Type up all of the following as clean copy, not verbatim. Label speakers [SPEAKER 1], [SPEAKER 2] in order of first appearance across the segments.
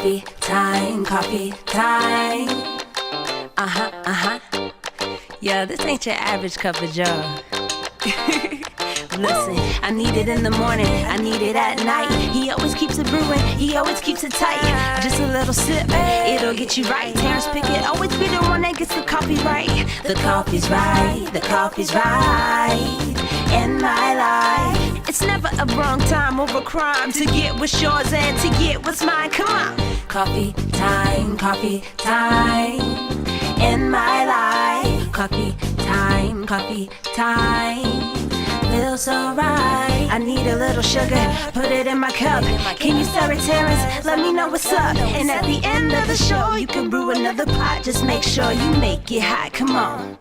[SPEAKER 1] Coffee time, coffee time. Yeah, this ain't your average cup of joe. Listen, I need it in the morning, I need it at night. He always keeps it brewing, he always keeps it tight. Just a little sip, it'll get you right. Terrence Pickett always be the one that gets the coffee right. The coffee's right, the coffee's right in my life. It's never a wrong time or a crime to get what's yours and to get what's mine. Come on. Coffee time in my life. Coffee time. Feels so right. I need a little sugar, put it in my cup. Can you stir it, Terrence? Let me know what's up. And at the end of the show, you can brew another pot. Just make sure you make it hot. Come on.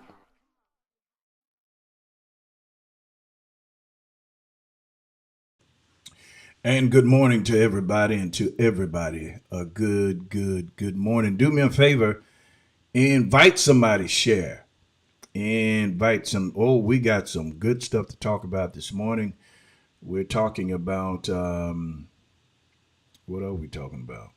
[SPEAKER 2] And good morning to everybody, and to everybody a good morning. Do me a favor, invite somebody, share. Invite some. Oh, we got some good stuff to talk about this morning. We're talking about, what are we talking about?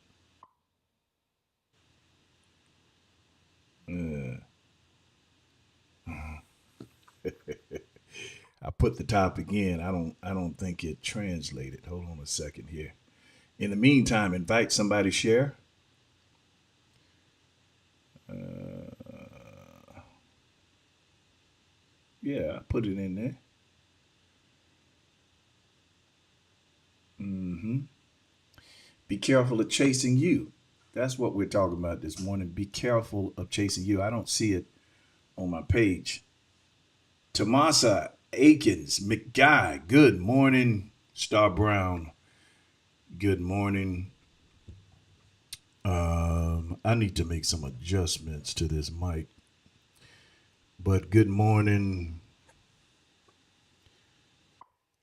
[SPEAKER 2] I put the topic in. I don't think it translated. Hold on a second here. In the meantime, invite somebody, share. Yeah, I put it in there. Be careful of chasing you. That's what we're talking about this morning. Be careful of chasing you. I don't see it on my page. Tomasa Akins, McGuy, good morning. Star Brown, good morning. I need to make some adjustments to this mic, but good morning.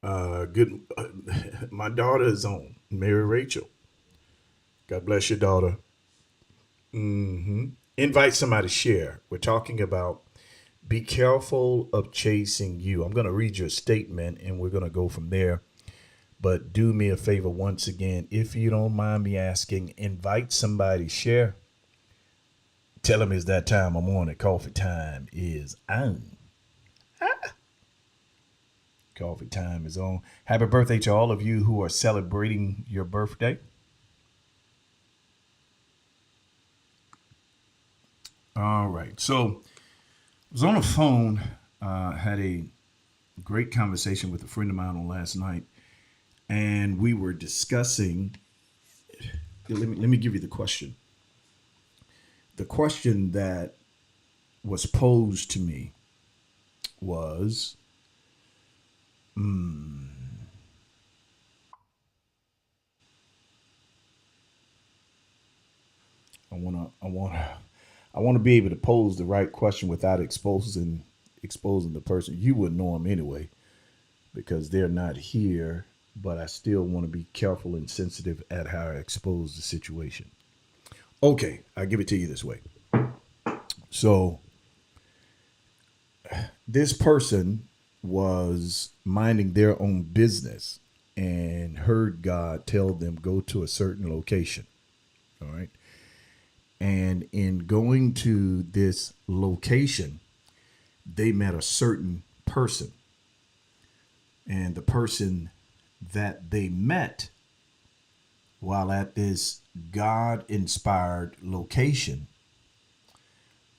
[SPEAKER 2] Good. My daughter is on. Mary Rachel. God bless your daughter. Invite somebody to share. We're talking about be careful of chasing you. I'm going to read your statement and we're going to go from there. But do me a favor once again, if you don't mind me asking, invite somebody, share. Tell them it's that time of morning. Coffee time is on. Coffee time is on. Happy birthday to all of you who are celebrating your birthday. All right. So I was on the phone, had a great conversation with a friend of mine on last night, and we were discussing. Let me give you the question. The question that was posed to me was, I wanna be able to pose the right question without exposing the person. You wouldn't know them anyway because they're not here. But I still want to be careful and sensitive at how I expose the situation. Okay, I'll give it to you this way. So this person was minding their own business and heard God tell them go to a certain location. All right. And in going to this location, they met a certain person. And the person that they met while at this God inspired location,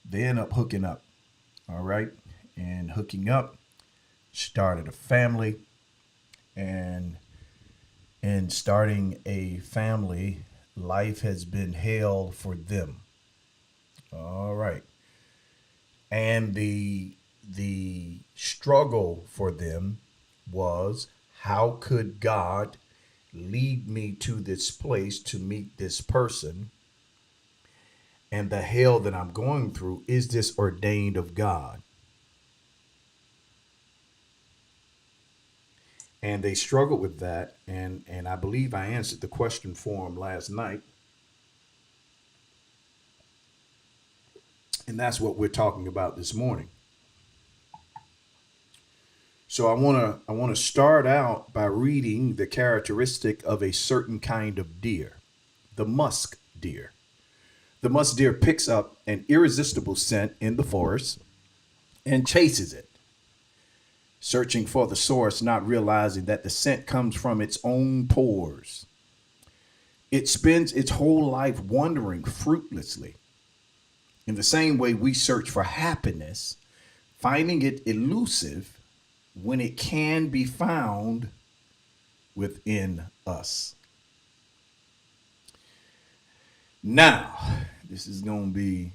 [SPEAKER 2] they end up hooking up. All right. And hooking up, started a family, and in starting a family, life has been hell for them. All right. And the struggle for them was, how could God lead me to this place to meet this person? And the hell that I'm going through, is this ordained of God? And they struggled with that. And I believe I answered the question for them last night. And that's what we're talking about this morning. So I want to start out by reading the characteristic of a certain kind of deer, the musk deer. deer. The musk deer picks up an irresistible scent in the forest and chases it, searching for the source, not realizing that the scent comes from its own pores. It spends its whole life wandering fruitlessly. In the same way, we search for happiness, finding it elusive when it can be found within us. Now, this is going to be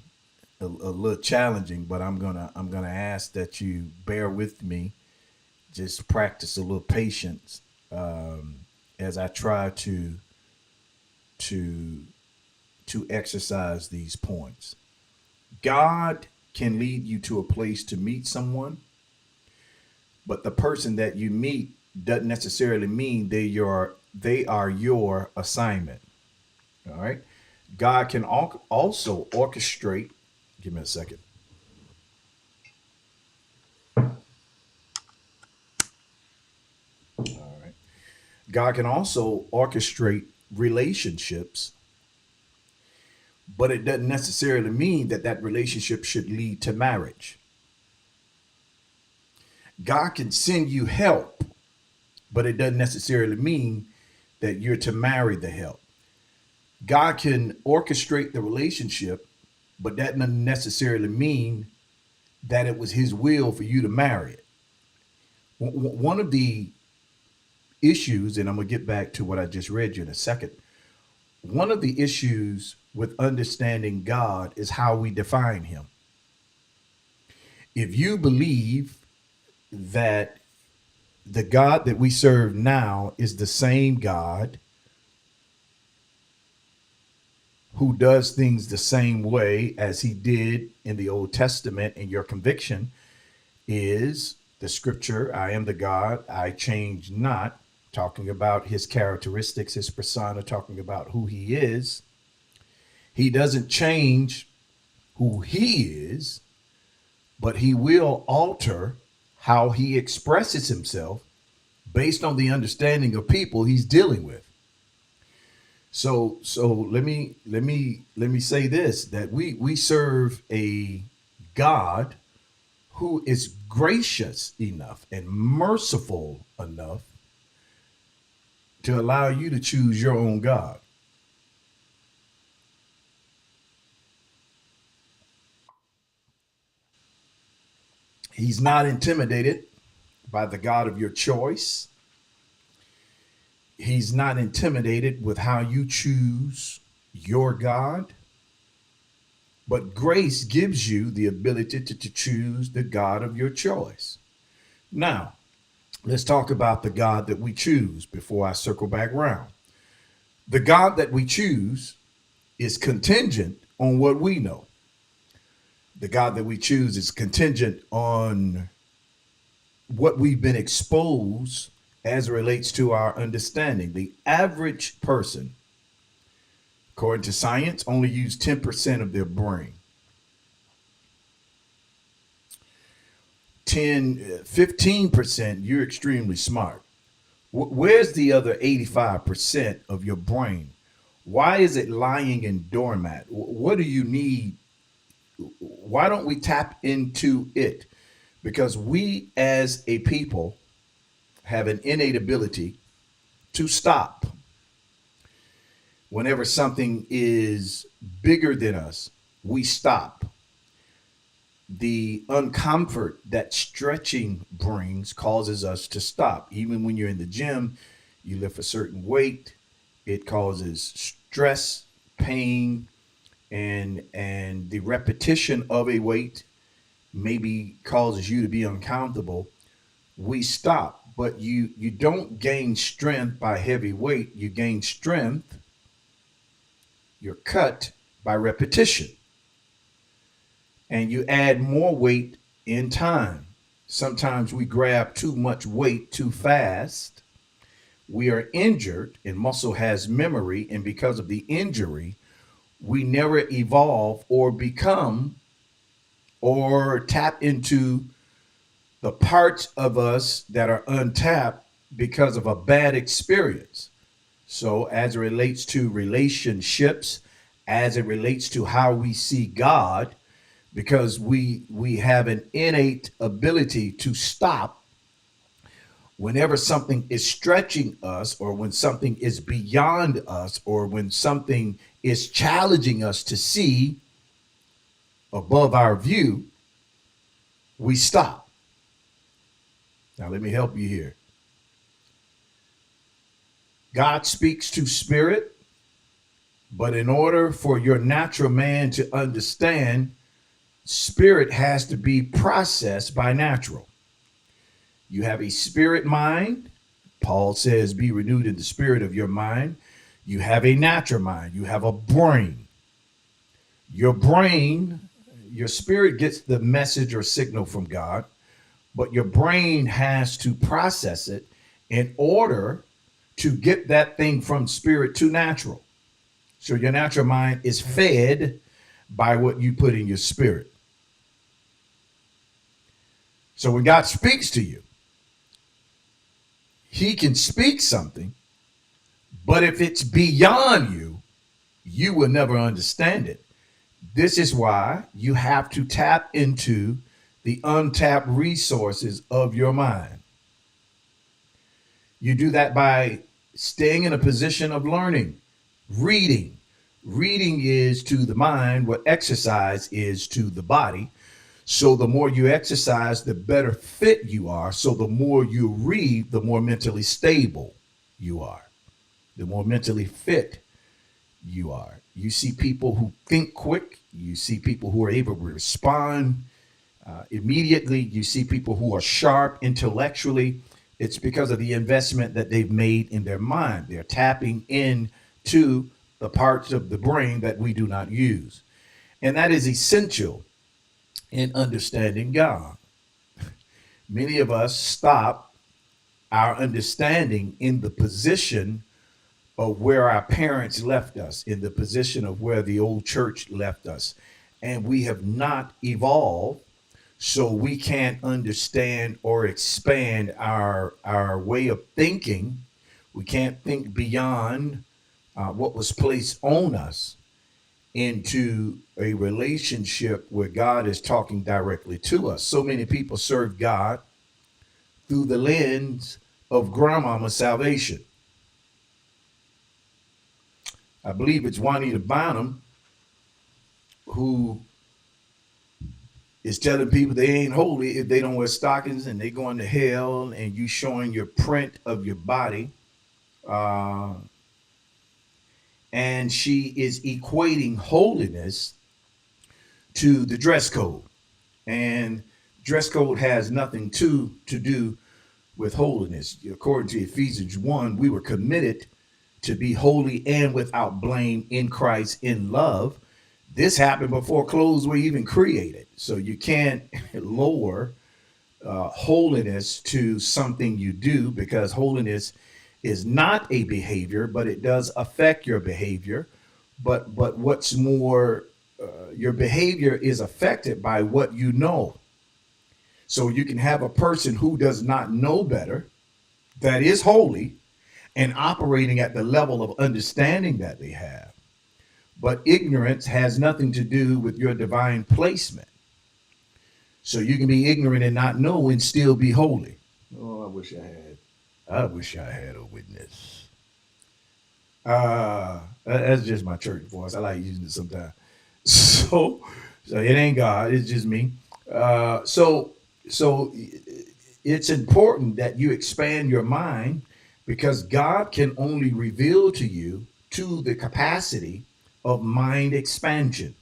[SPEAKER 2] a little challenging, but I'm gonna ask that you bear with me. Just practice a little patience as I try to to exercise these points. God can lead you to a place to meet someone, but the person that you meet doesn't necessarily mean they are your assignment. All right. God can also orchestrate. Give me a second. All right. God can also orchestrate relationships, but it doesn't necessarily mean that that relationship should lead to marriage. God can send you help, but it doesn't necessarily mean that you're to marry the help. God can orchestrate the relationship, but that doesn't necessarily mean that it was his will for you to marry it. One of the issues, and I'm going to get back to what I just read you in a second. One of the issues with understanding God is how we define him. If you believe that the God that we serve now is the same God who does things the same way as he did in the Old Testament, and your conviction is the scripture, I am the God, I change not, talking about his characteristics, his persona, talking about who he is. He doesn't change who he is, but he will alter how he expresses himself based on the understanding of people he's dealing with. So let me say this, that we serve a God who is gracious enough and merciful enough to allow you to choose your own God. He's not intimidated by the God of your choice. He's not intimidated with how you choose your God. But grace gives you the ability to choose the God of your choice. Now, let's talk about the God that we choose before I circle back around. The God that we choose is contingent on what we know. The God that we choose is contingent on what we've been exposed as it relates to our understanding. The average person, according to science, only use 10% of their brain. 15%, you're extremely smart. Where's the other 85% of your brain? Why is it lying in doormat? What do you need? Why don't we tap into it? Because we as a people have an innate ability to stop. Whenever something is bigger than us, we stop. The uncomfort that stretching brings causes us to stop. Even when you're in the gym, you lift a certain weight, it causes stress, pain, and the repetition of a weight maybe causes you to be uncomfortable. We stop, but you don't gain strength by heavy weight. You gain strength, you're cut by repetition, and you add more weight in time. Sometimes we grab too much weight too fast. We are injured, and muscle has memory, and because of the injury, we never evolve or become or tap into the parts of us that are untapped because of a bad experience. So, as it relates to relationships, as it relates to how we see God, because we have an innate ability to stop whenever something is stretching us, or when something is beyond us, or when something is challenging us to see above our view. We stop. Now let me help you here. God speaks to spirit, but in order for your natural man to understand, spirit has to be processed by natural. You have a spirit mind. Paul says, be renewed in the spirit of your mind. You have a natural mind. You have a brain. Your brain, your spirit gets the message or signal from God, but your brain has to process it in order to get that thing from spirit to natural. So your natural mind is fed by what you put in your spirit. So when God speaks to you, he can speak something, but if it's beyond you, you will never understand it. This is why you have to tap into the untapped resources of your mind. You do that by staying in a position of learning, reading. Reading is to the mind what exercise is to the body. So the more you exercise, the better fit you are. So the more you read, the more mentally stable you are, the more mentally fit you are. You see people who think quick. You see people who are able to respond immediately. You see people who are sharp intellectually. It's because of the investment that they've made in their mind. They're tapping into the parts of the brain that we do not use. And that is essential in understanding God. Many of us stop our understanding in the position of where our parents left us, in the position of where the old church left us. And we have not evolved, so we can't understand or expand our way of thinking. We can't think beyond what was placed on us into a relationship where God is talking directly to us. So many people serve God through the lens of grandmama's salvation. I believe it's Juanita Bynum who is telling people they ain't holy if they don't wear stockings, and they going to hell, and you showing your print of your body. Uh, and she is equating holiness to the dress code. And dress code has nothing to do with holiness. According to Ephesians 1, we were committed to be holy and without blame in Christ in love. This happened before clothes were even created. So you can't lower holiness to something you do, because holiness is not a behavior, but it does affect your behavior. But what's more, your behavior is affected by what you know. So you can have a person who does not know better, that is holy, and operating at the level of understanding that they have. But ignorance has nothing to do with your divine placement. So you can be ignorant and not know and still be holy. Oh, I wish I had a witness. That's just my church voice. I like using it sometimes. So it ain't God. It's just me. So it's important that you expand your mind, because God can only reveal to you to the capacity of mind expansion.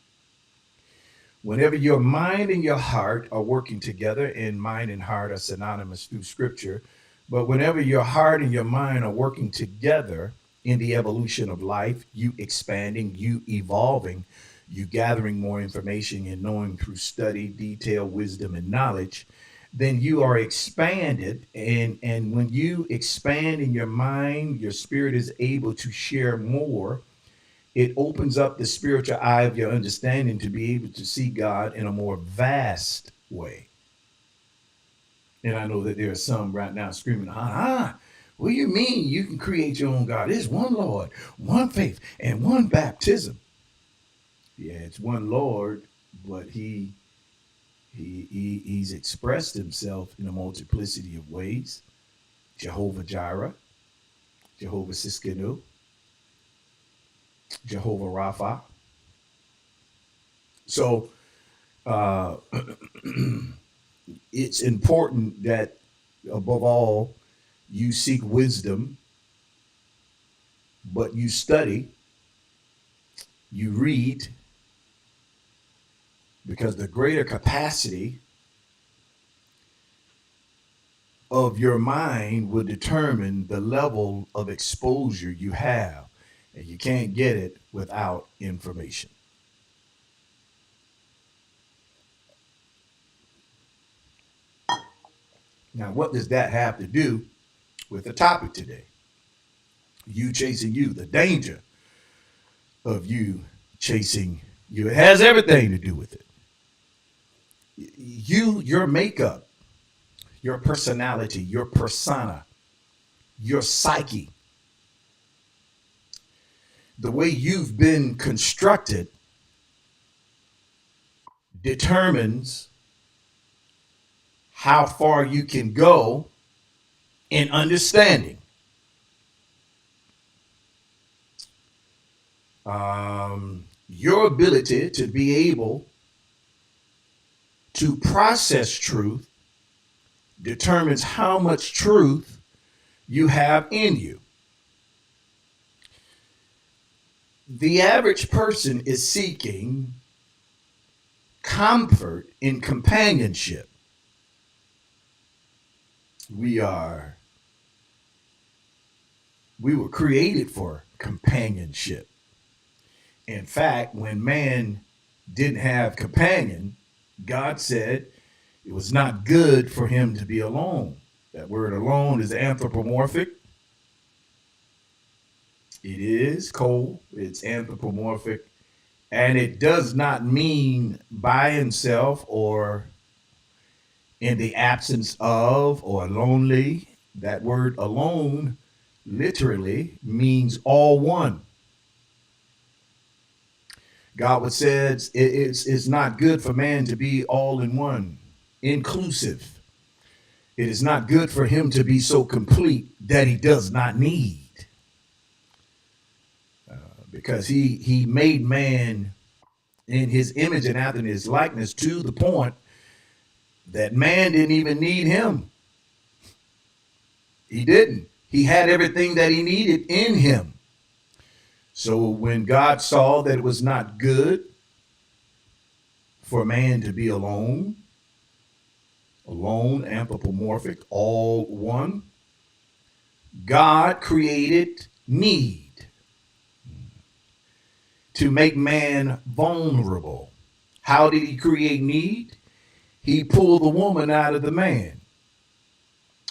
[SPEAKER 2] Whenever your mind and your heart are working together, and mind and heart are synonymous through scripture, but whenever your heart and your mind are working together in the evolution of life, you expanding, you evolving, you gathering more information and knowing through study, detail, wisdom, and knowledge, then you are expanded. And when you expand in your mind, your spirit is able to share more. It opens up the spiritual eye of your understanding to be able to see God in a more vast way. And I know that there are some right now screaming, what do you mean you can create your own God? There's one Lord, one faith, and one baptism. Yeah, it's one Lord, but he's expressed himself in a multiplicity of ways. Jehovah Jireh, Jehovah Siskinu, Jehovah Rapha. So uh, it's important that above all you seek wisdom, but you study, you read, because the greater capacity of your mind will determine the level of exposure you have. And you can't get it without information. Now, what does that have to do with the topic today? You chasing you, the danger of you chasing you. It has everything to do with it. You, your makeup, your personality, your persona, your psyche, the way you've been constructed determines how far you can go in understanding. Your ability to be able to process truth determines how much truth you have in you. The average person is seeking comfort in companionship. We were created for companionship. In fact, when man didn't have companion, God said it was not good for him to be alone. That word alone is anthropomorphic. It is cold, it's anthropomorphic, and it does not mean by himself or in the absence of or lonely. That word alone literally means all one. God says it's not good for man to be all in one, inclusive. It is not good for him to be so complete that he does not need. Because he made man in his image and after his likeness to the point that man didn't even need him. He didn't. He had everything that he needed in him. So when God saw that it was not good for man to be alone, anthropomorphic, all one, God created need to make man vulnerable. How did he create need? He pulled the woman out of the man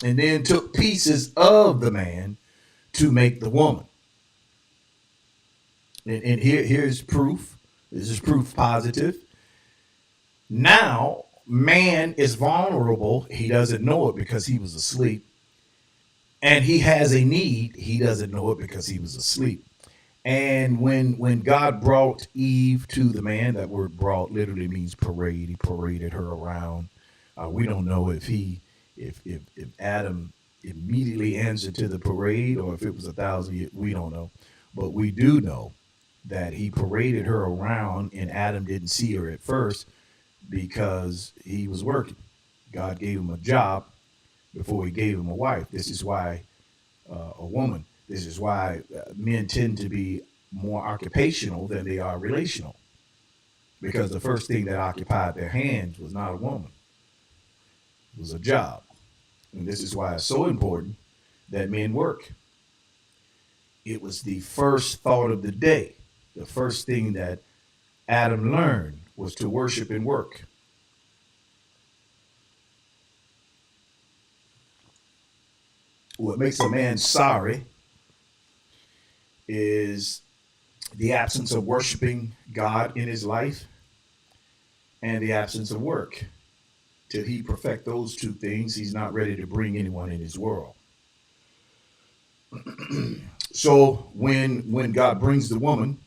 [SPEAKER 2] and then took pieces of the man to make the woman. And here's proof. This is proof positive. Now, man is vulnerable. He doesn't know it because he was asleep. And he has a need. He doesn't know it because he was asleep. And when God brought Eve to the man, that word brought literally means parade. He paraded her around. We don't know if Adam immediately answered to the parade or if it was 1,000 years. We don't know. But we do know that he paraded her around and Adam didn't see her at first because he was working. God gave him a job before he gave him a wife. This is why a woman. This is why men tend to be more occupational than they are relational. Because the first thing that occupied their hands was not a woman. It was a job. And this is why it's so important that men work. It was the first thought of the day. The first thing that Adam learned was to worship and work. What makes a man sorry is the absence of worshiping God in his life and the absence of work. Till he perfect those two things, he's not ready to bring anyone in his world. So when God brings the woman,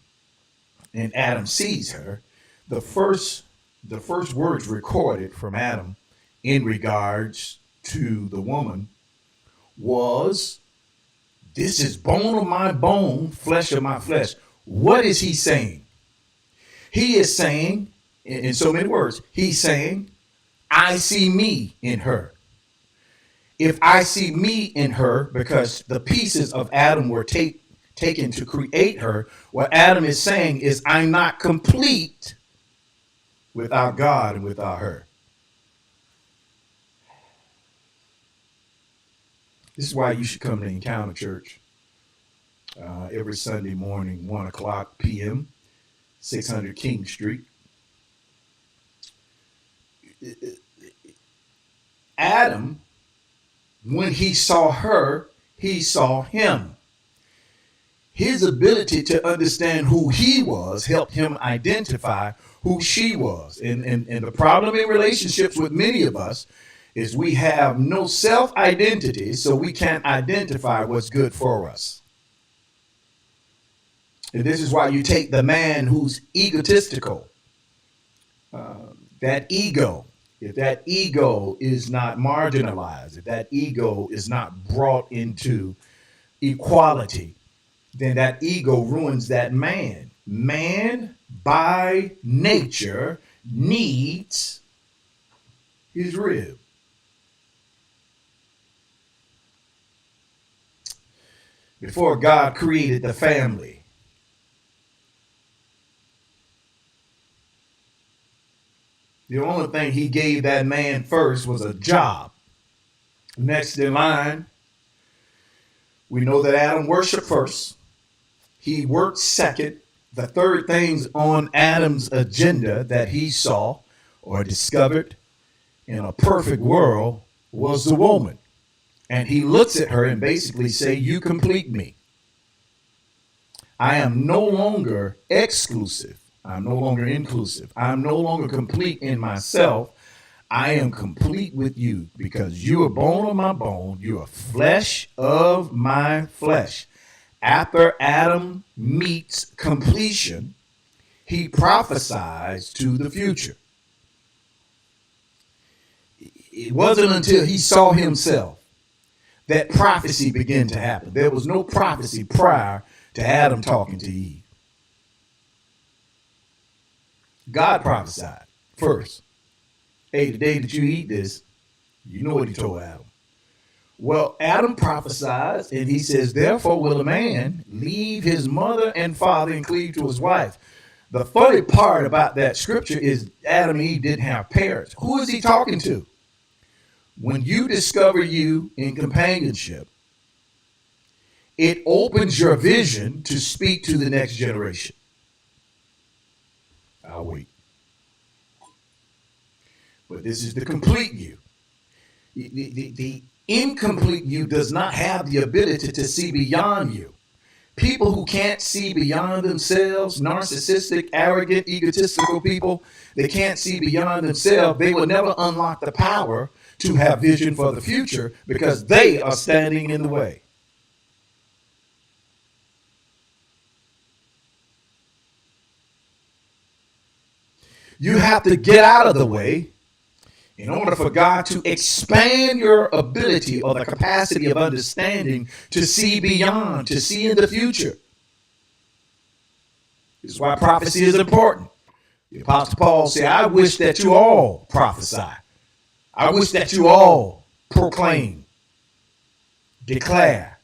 [SPEAKER 2] and Adam sees her, the first words recorded from Adam in regards to the woman was, "This is bone of my bone, flesh of my flesh." What is he saying? He is saying, in so many words, he's saying, I see me in her. If I see me in her, because the pieces of Adam were taken to create her, what Adam is saying is, I'm not complete without God and without her. This is why you should come to Encounter Church every Sunday morning, 1 o'clock p.m., 600 King Street. Adam, when he saw her, he saw him. His ability to understand who he was helped him identify who she was. And the problem in relationships with many of us is we have no self-identity, so we can't identify what's good for us. And this is why you take the man who's egotistical, that ego. If that ego is not marginalized, if that ego is not brought into equality, then that ego ruins that man. Man, by nature, needs his rib. Before God created the family, the only thing he gave that man first was a job. Next in line, we know that Adam worshiped first. He worked second. The third things on Adam's agenda that he saw or discovered in a perfect world was the woman. And he looks at her and basically say, you complete me. I am no longer exclusive. I'm no longer inclusive. I'm no longer complete in myself. I am complete with you because you are bone of my bone. You are flesh of my flesh. After Adam meets completion, he prophesies to the future. It wasn't until he saw himself that prophecy began to happen. There was no prophecy prior to Adam talking to Eve. God prophesied first. Hey, the day that you eat this, you know what he told Adam. Well, Adam prophesies, and he says, therefore will a man leave his mother and father and cleave to his wife. The funny part about that scripture is Adam and Eve didn't have parents. Who is he talking to? When you discover you in companionship, it opens your vision to speak to the next generation. I'll wait. But this is the complete you. The incomplete you does not have the ability to see beyond you. People who can't see beyond themselves, narcissistic, arrogant, egotistical people, they can't see beyond themselves. They will never unlock the power to have vision for the future because they are standing in the way. You have to get out of the way in order for God to expand your ability or the capacity of understanding to see beyond, to see in the future. This is why prophecy is important. The Apostle Paul said, I wish that you all prophesy. I wish that you all proclaim, declare.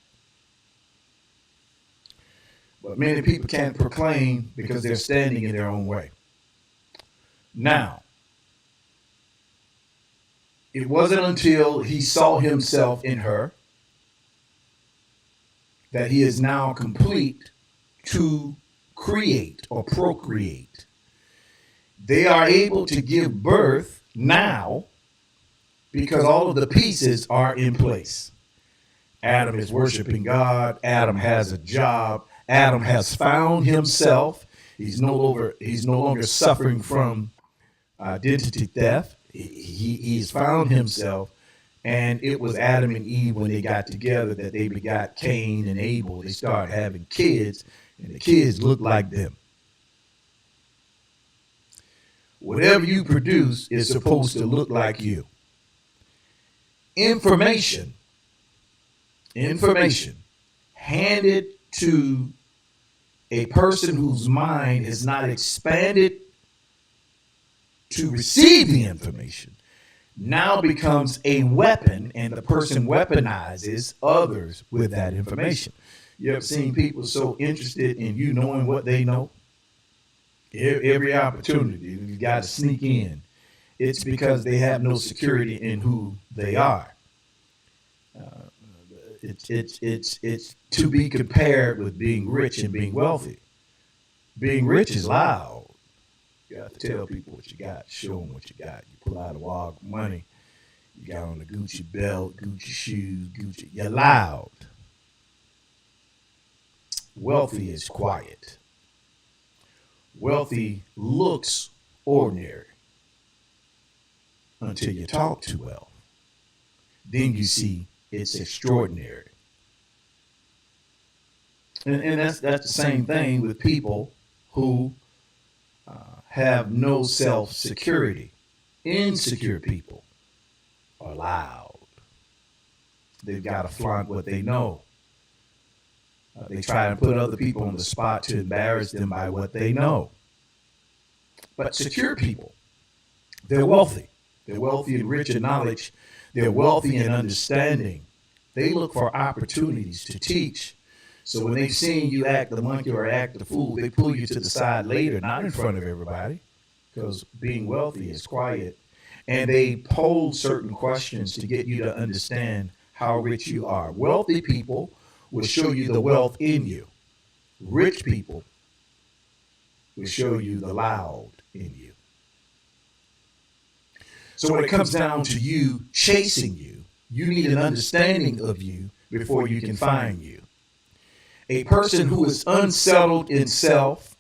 [SPEAKER 2] But many people can't proclaim because they're standing in their own way. Now, it wasn't until he saw himself in her that he is now complete to create or procreate. They are able to give birth now because all of the pieces are in place. Adam is worshiping God. Adam has a job. Adam has found himself. He's no longer suffering from identity theft. He's found himself, and it was Adam and Eve when they got together that they begot Cain and Abel. They started having kids, and the kids looked like them. Whatever you produce is supposed to look like you. Information handed to a person whose mind is not expanded to receive the information now becomes a weapon, and the person weaponizes others with that information. You ever seen people so interested in you knowing what they know? Every opportunity, you got to sneak in. It's because they have no security in who they are. It's to be compared with being rich and being wealthy. Being rich is loud. You got to tell people what you got, show them what you got. You pull out a wad of money, you got on a Gucci belt, Gucci shoes, Gucci. You're loud. Wealthy is quiet. Wealthy looks ordinary until you talk to wealth. Then you see it's extraordinary. And that's the same thing with people who have no self-security. Insecure people are loud. They've got to flaunt what they know. They try to put other people on the spot to embarrass them by what they know. But secure people, they're wealthy. They're wealthy and rich in knowledge. They're wealthy in understanding. They look for opportunities to teach. So when they've seen you act the monkey or act the fool, they pull you to the side later, not in front of everybody, because being wealthy is quiet. And they pose certain questions to get you to understand how rich you are. Wealthy people will show you the wealth in you. Rich people will show you the loud in you. So when it comes down to you chasing you, you need an understanding of you before you can find you. A person who is unsettled in self,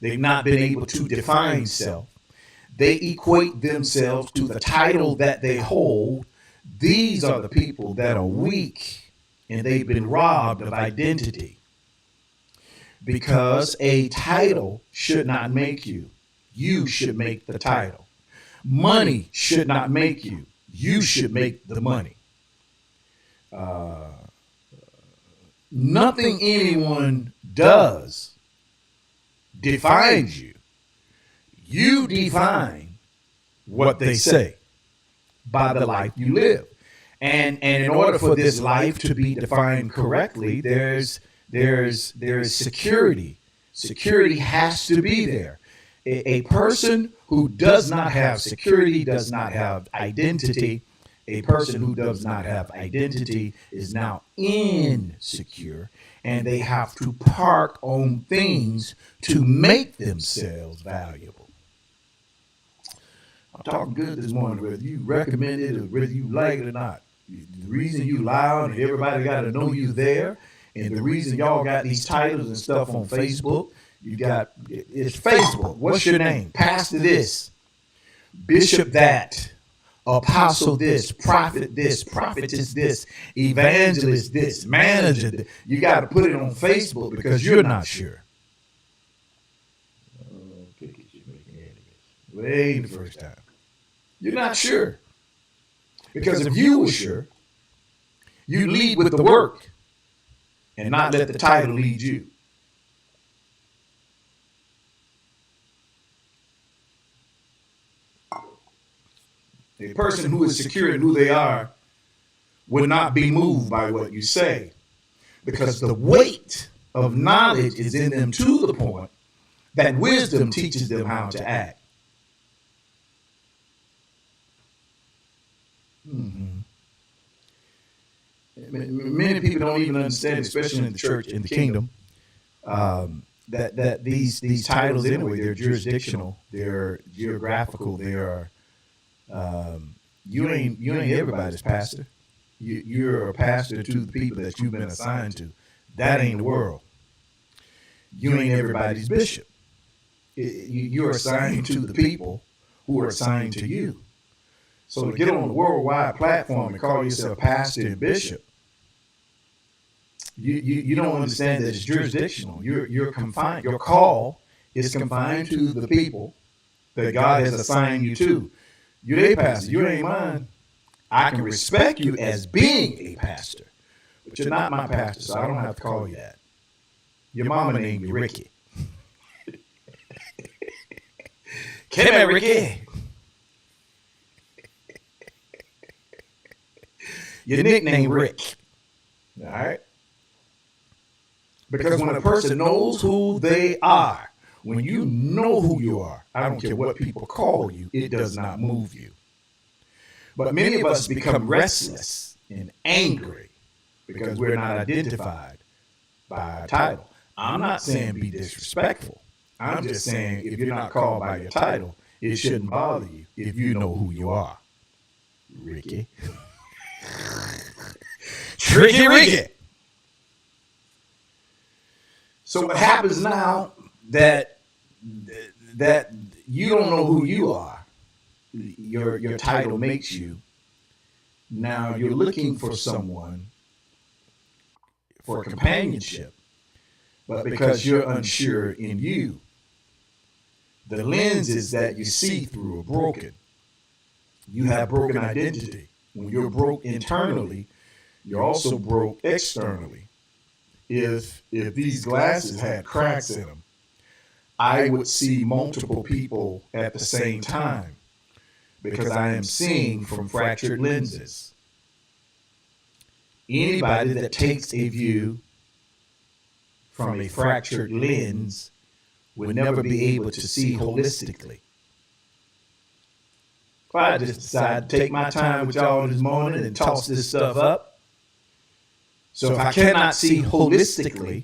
[SPEAKER 2] they've not been able to define self. They equate themselves to the title that they hold. These are the people that are weak, and they've been robbed of identity. Because a title should not make you. You should make the title. Money should not make you. You should make the money. Nothing anyone does defines you. You define what they say by the life you live. And in order for this life to be defined correctly, there's security. Security has to be there. A person who does not have security does not have identity. A person who does not have identity is now insecure, and they have to park on things to make themselves valuable. I'm talking good this morning, whether you recommend it or whether you like it or not. The reason you loud and everybody got to know you there, and the reason y'all got these titles and stuff on Facebook, it's Facebook. What's your name? Pastor this, Bishop that, Apostle this, prophetess this, evangelist this, manager this. You got to put it on Facebook because you're not sure. Well, it ain't the first time. You're not sure. Because if you were sure, you lead with the work and not let the title lead you. A person who is secure in who they are will not be moved by what you say, because the weight of knowledge is in them to the point that wisdom teaches them how to act. Mm-hmm. Many people don't even understand, especially in the church, in the kingdom, that these titles anyway, they're jurisdictional, they're geographical, they are. You ain't everybody's pastor. You're a pastor to the people that you've been assigned to. That ain't the world. You ain't everybody's bishop. You're assigned to the people who are assigned to you. So to get on the worldwide platform and call yourself pastor and bishop, you don't understand that it's jurisdictional. You're confined. Your call is confined to the people that God has assigned you to. You're a pastor. You ain't mine. I can respect you as being a pastor, but you're not my pastor, so I don't have to call you that. Your mama named you Ricky. Come here, Ricky. Your nickname Rick. All right? Because when a person knows who they are, when you know who you are, I don't care what people call you, it does not move you. But many of us become restless and angry because we're not identified by a title. I'm not saying be disrespectful. I'm just saying if you're not called by your title, it shouldn't bother you if you know who you are. Ricky. Tricky Ricky. So what happens now that you don't know who you are, your title makes you. Now you're looking for someone for companionship, but because you're unsure in you, the lenses that you see through are broken. You have broken identity. When you're broke internally, you're also broke externally. If these glasses had cracks in them, I would see multiple people at the same time because I am seeing from fractured lenses. Anybody that takes a view from a fractured lens will never be able to see holistically. If I just decide to take my time with y'all this morning and toss this stuff up, so if I cannot see holistically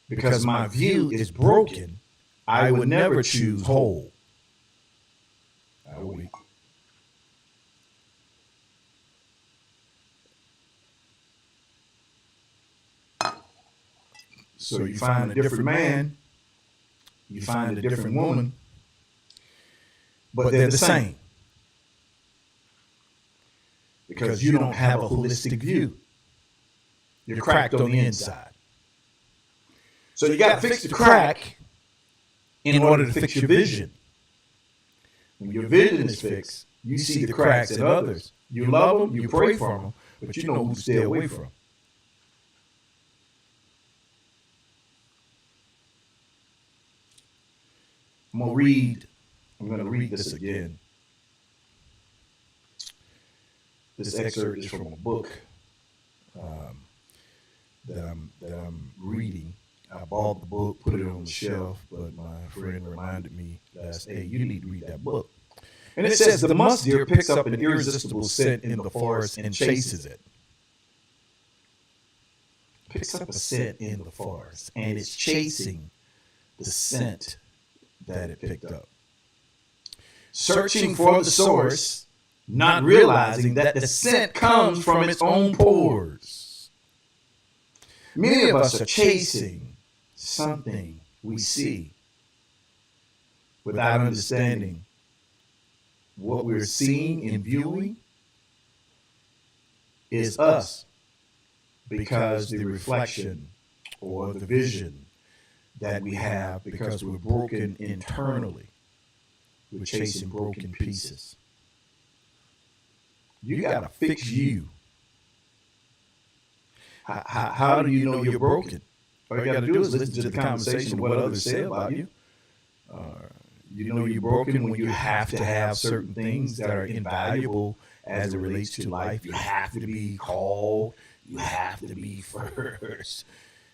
[SPEAKER 2] because my view is broken, I would never choose whole. I would. So you find a different man, you find a different woman, but they're the same. Because you don't have a holistic view. You're cracked on the inside. So you got to fix the crack in order to fix your vision. When your vision is fixed, you see the cracks in others. You love them, you pray for them, but you know who to stay away from. I'm going to read this again. This excerpt is from a book that I'm reading. I bought the book, put it on the shelf, but my friend reminded me last, hey, you need to read that book. And it says, the musk deer picks up an irresistible scent in the forest and chases it. Picks up a scent in the forest, and it's chasing the scent that it picked up. Searching for the source, not realizing that the scent comes from its own pores. Many of us are chasing something we see without understanding what we're seeing and viewing is us, because the reflection or the vision that we have, because we're broken internally, we're chasing broken pieces. You got to fix you. How do you know you're broken? All you got to do is listen to the conversation of what others say about you. You know you're broken when you have to have certain things that are invaluable as it relates to life. You have to be called. You have to be first.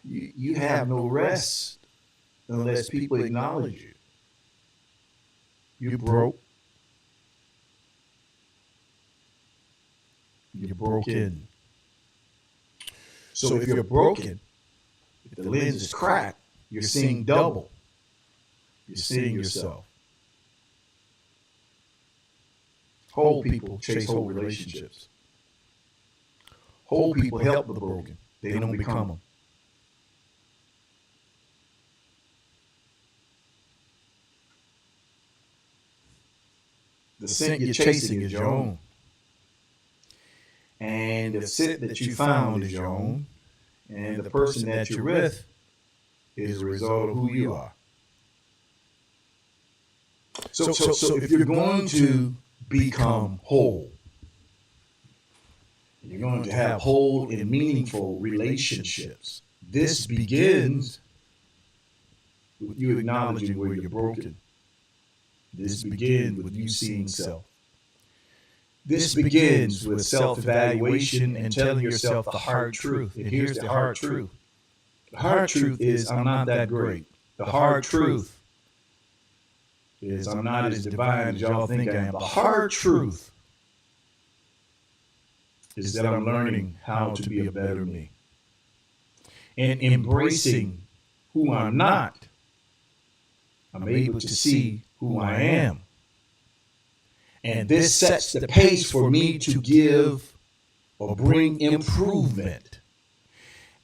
[SPEAKER 2] You have no rest unless people acknowledge you. You're broke. You're broken. So if you're broken, if the lens is cracked, you're seeing double. You're seeing yourself. Whole people chase whole relationships. Whole people help the broken. They don't become them. The scent you're chasing is your own. And the scent that you found is your own. And the person that you're with is a result of who you are. So if you're going to become whole, you're going to have whole and meaningful relationships. This begins with you acknowledging where you're broken. This begins with you seeing self. This begins with self-evaluation and telling yourself the hard truth. And here's the hard truth. The hard truth is I'm not that great. The hard truth is I'm not as divine as y'all think I am. The hard truth is that I'm learning how to be a better me. And embracing who I'm not, I'm able to see who I am. And this sets the pace for me to give or bring improvement.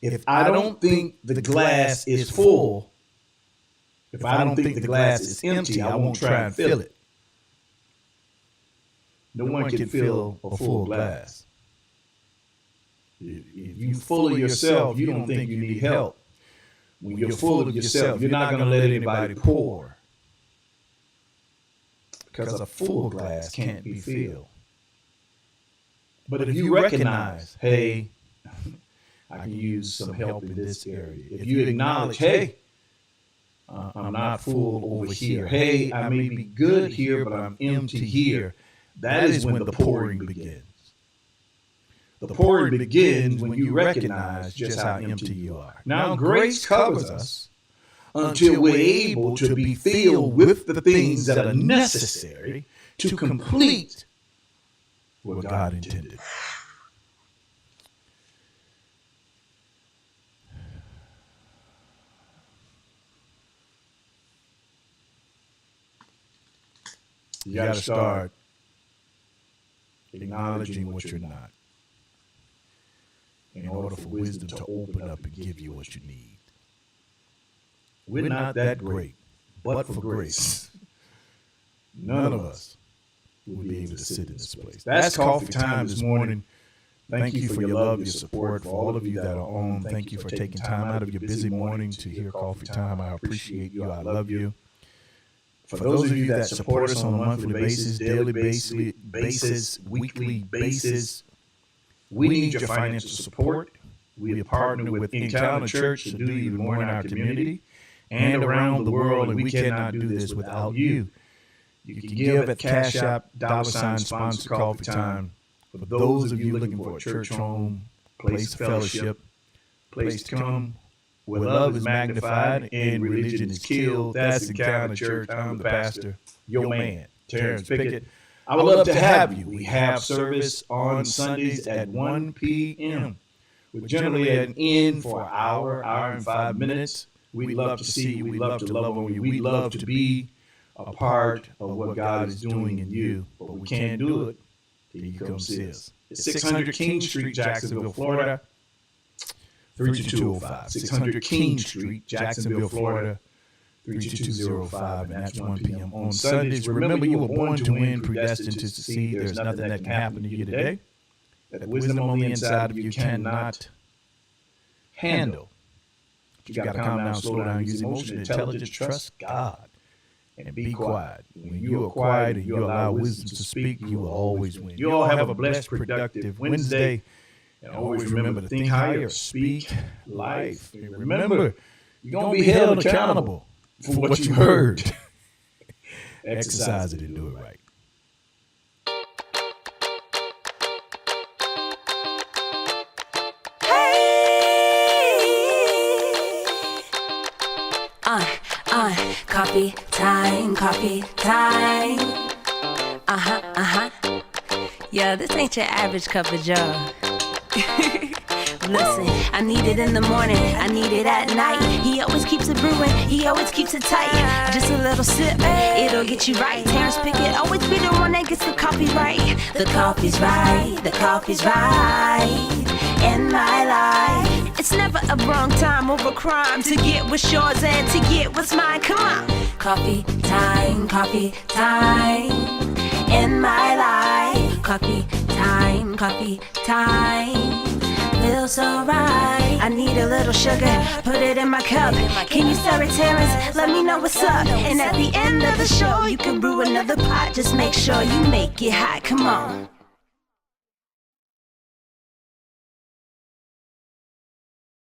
[SPEAKER 2] If I don't think the glass is full, if I don't think the glass is empty, I won't try and fill it. No one can fill a full glass. If you're full of yourself, you don't think you need help. When you're full of yourself, you're not going to let anybody pour. Because a full glass can't be filled. But if you recognize, hey, I can use some help in this area. If you acknowledge, hey, I'm not full over here. Hey, I may be good here, but I'm empty here. That is when the pouring begins. The pouring begins when you recognize just how empty you are. Now, grace covers us until we're able to be filled with the things that are necessary to complete what God intended. You got to start acknowledging what you're not in order for wisdom to open up and give you what you need. We're not that great, but for grace, none of us will be able to sit in this place. That's coffee time this morning. Thank you for your love, your support. For all of you that are on, thank you for taking time out of your busy morning to hear coffee time. I appreciate you. I love you. For those of you that support us on a monthly basis, daily basis, weekly basis, we need your financial support. We are partnered with Encounter Church to do even more in our community and around the world, and we cannot do this without you. You can give at Cash App, $ sponsor coffee time. For those of you looking for a church home, place of fellowship, place to come, where love is magnified and religion is killed, that's Encounter Church. I'm the pastor, your man, Terrence Pickett. I would love to have you. We have service on Sundays at 1 p.m. We're generally at an end for an hour and 5 minutes. We'd love to see you. We'd love to love on you. We'd love to be a part of what God is doing in you. But we can't do it till you come see us. It's 600 King Street, Jacksonville, Florida, 32205. 600 King Street, Jacksonville, Florida, 32205. And that's 1 p.m. on Sundays. Remember, you were born to win, predestined to succeed. There's nothing that can happen to you today that the wisdom on the inside of you cannot handle. You got to calm down, slow down, use emotion, intelligence, trust God, and be quiet. When you are quiet and you allow wisdom to speak, you will always win. You all have a blessed, productive Wednesday. And always remember to think higher, speak life. And remember, you're going to be held accountable for what you heard. Exercise it and do it right.
[SPEAKER 1] Coffee time, coffee time. Yeah, this ain't your average cup of joe. Listen, I need it in the morning, I need it at night. He always keeps it brewing, he always keeps it tight. Just a little sip, it'll get you right. Terrence Pickett always be the one that gets the coffee right. The coffee's right, the coffee's right in my life. It's never a wrong time or a crime to get what's yours and to get what's mine. Come on. Coffee time in my life. Coffee time, feels so right. I need a little sugar, put it in my cup. Can you serve it, Terrence? Let me know what's up. And at the end of the show, you can brew another pot. Just make sure you make it hot. Come on.